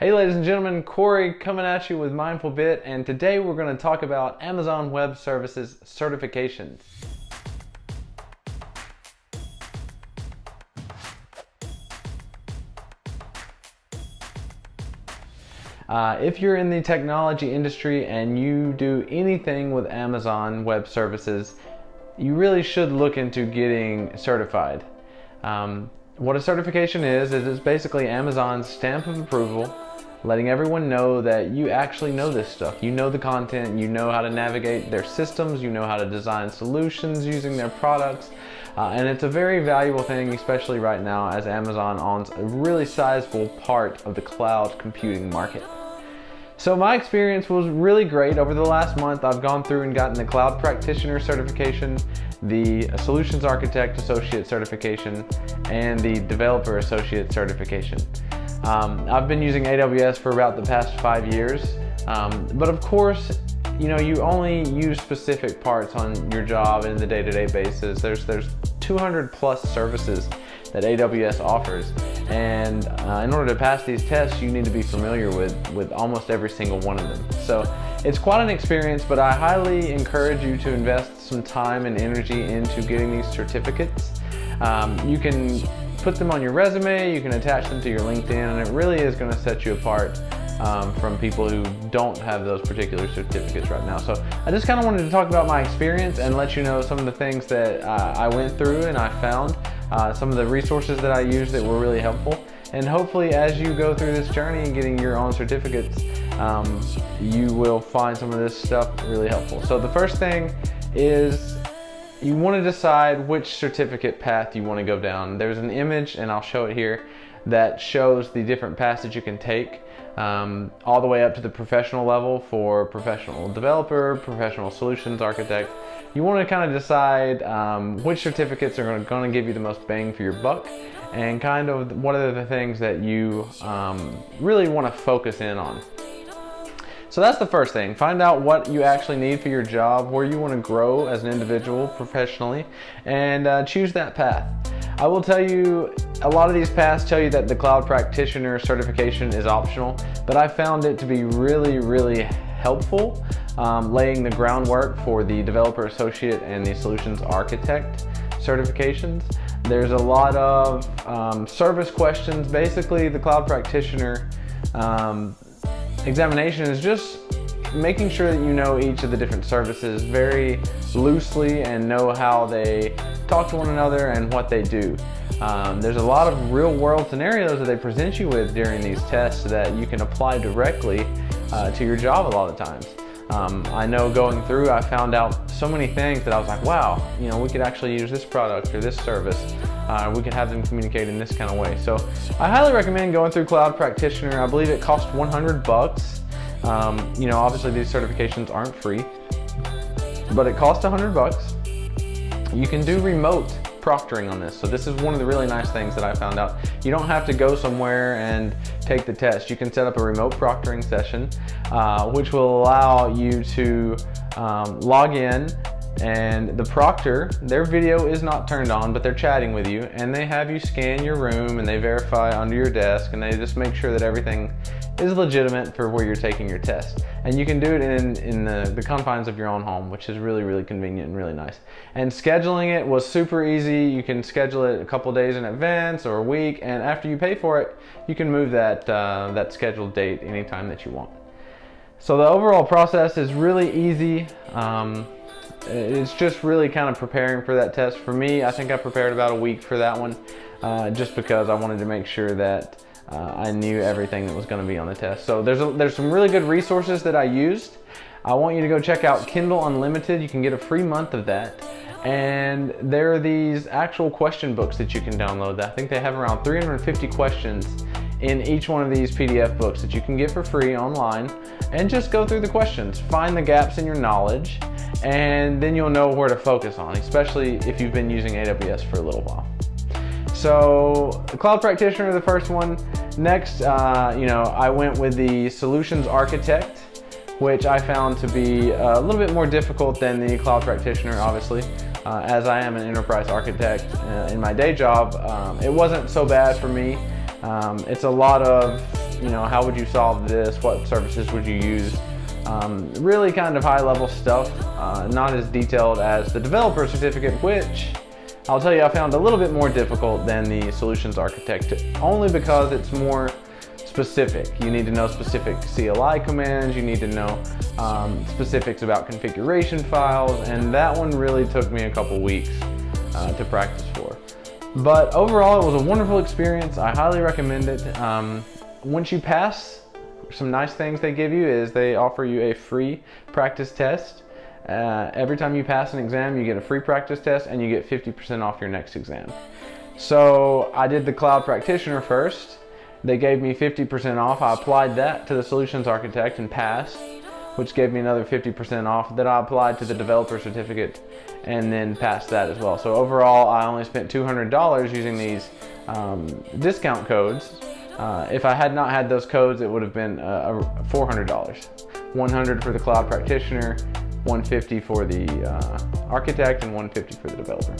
Hey ladies and gentlemen, Corey coming at you with mindfulBit, and today we're going to talk about Amazon Web Services certifications. If you're in the technology industry and you do anything with Amazon Web Services, you really should look into getting certified. What a certification is it's basically Amazon's stamp of approval, letting everyone know that you actually know this stuff. You know the content, you know how to navigate their systems, you know how to design solutions using their products, and it's a very valuable thing, especially right now as Amazon owns a really sizable part of the cloud computing market. So my experience was really great. Over the last month, I've gone through and gotten the Cloud Practitioner certification, the Solutions Architect Associate certification, and the Developer Associate certification. I've been using AWS for about the past 5 years, but of course, you only use specific parts on your job in the day-to-day basis. There's 200 plus services that AWS offers, and in order to pass these tests, you need to be familiar with almost every single one of them. So it's quite an experience, but I highly encourage you to invest some time and energy into getting these certificates. You can put them on your resume, you can attach them to your LinkedIn, and it really is going to set you apart from people who don't have those particular certificates right now. So I just kind of wanted to talk about my experience and let you know some of the things that I went through and I found, some of the resources that I used that were really helpful. And hopefully as you go through this journey and getting your own certificates, you will find some of this stuff really helpful. So the first thing is you want to decide which certificate path you want to go down. There's an image, and I'll show it here, that shows the different paths that you can take, all the way up to the professional level for professional developer, professional solutions architect. You want to kind of decide which certificates are going to give you the most bang for your buck, and kind of what are the things that you really want to focus in on. So that's the first thing. Find out what you actually need for your job, where you want to grow as an individual professionally, and choose that path. I will tell you, a lot of these paths tell you that the Cloud Practitioner certification is optional, but I found it to be really helpful, laying the groundwork for the Developer Associate and the Solutions Architect certifications. There's a lot of service questions. Basically, the Cloud Practitioner examination is just making sure that you know each of the different services very loosely and know how they talk to one another and what they do. There's a lot of real world scenarios that they present you with during these tests that you can apply directly to your job a lot of times. I know going through, I found out so many things that I was like, wow, we could actually use this product or this service. We could have them communicate in this kind of way. So I highly recommend going through Cloud Practitioner. I believe it costs 100 bucks. Obviously these certifications aren't free, but it costs 100 bucks. You can do remote proctoring on this. So this is one of the really nice things that I found out. You don't have to go somewhere and take the test. You can set up a remote proctoring session, which will allow you to log in, and the proctor, their video is not turned on, but they're chatting with you, and they have you scan your room, and they verify under your desk, and they just make sure that everything is legitimate for where you're taking your test. And you can do it in the confines of your own home, which is really convenient and really nice. And scheduling it was super easy. You can schedule it a couple days in advance or a week, and after you pay for it, you can move that scheduled date anytime that you want. So the overall process is really easy. It's just really kind of preparing for that test. For me, I think I prepared about a week for that one, just because I wanted to make sure that I knew everything that was going to be on the test. So there's some really good resources that I used. I want you to go check out Kindle Unlimited. You can get a free month of that. And there are these actual question books that you can download. I think they have around 350 questions in each one of these PDF books that you can get for free online, and just go through the questions. Find the gaps in your knowledge, and then you'll know where to focus on, especially if you've been using AWS for a little while. So the Cloud Practitioner, the first one. Next, I went with the Solutions Architect, which I found to be a little bit more difficult than the Cloud Practitioner, obviously. As I am an enterprise architect in my day job, it wasn't so bad for me. It's a lot of how would you solve this? What services would you use? Really kind of high level stuff, not as detailed as the Developer Certificate, which I'll tell you I found a little bit more difficult than the Solutions Architect, only because it's more specific. You need to know specific CLI commands, you need to know specifics about configuration files, and that one really took me a couple weeks to practice for. But overall, it was a wonderful experience. I highly recommend it. Once you pass, some nice things they give you is they offer you a free practice test. Every time you pass an exam, you get a free practice test and you get 50% off your next exam. So I did the Cloud Practitioner first. They gave me 50% off. I applied that to the Solutions Architect and passed, which gave me another 50% off. Then I applied to the Developer Certificate and then passed that as well. So overall, I only spent $200 using these discount codes. If I had not had those codes, it would have been $400. $100 for the Cloud Practitioner, $150 for the Architect, and $150 for the Developer.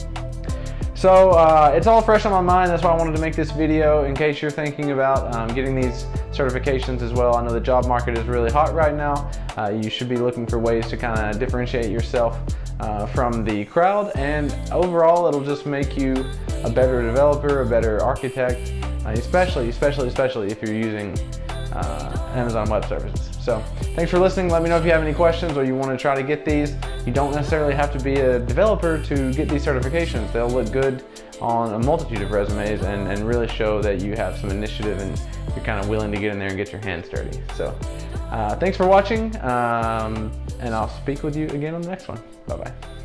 So it's all fresh on my mind. That's why I wanted to make this video, in case you're thinking about getting these certifications as well. I know the job market is really hot right now. You should be looking for ways to kind of differentiate yourself from the crowd, and overall it'll just make you a better developer, a better architect, especially if you're using Amazon Web Services. So thanks for listening. Let me know if you have any questions or you want to try to get these. You don't necessarily have to be a developer to get these certifications. They'll look good on a multitude of resumes and really show that you have some initiative and you're kind of willing to get in there and get your hands dirty. So thanks for watching, and I'll speak with you again on the next one. Bye-bye.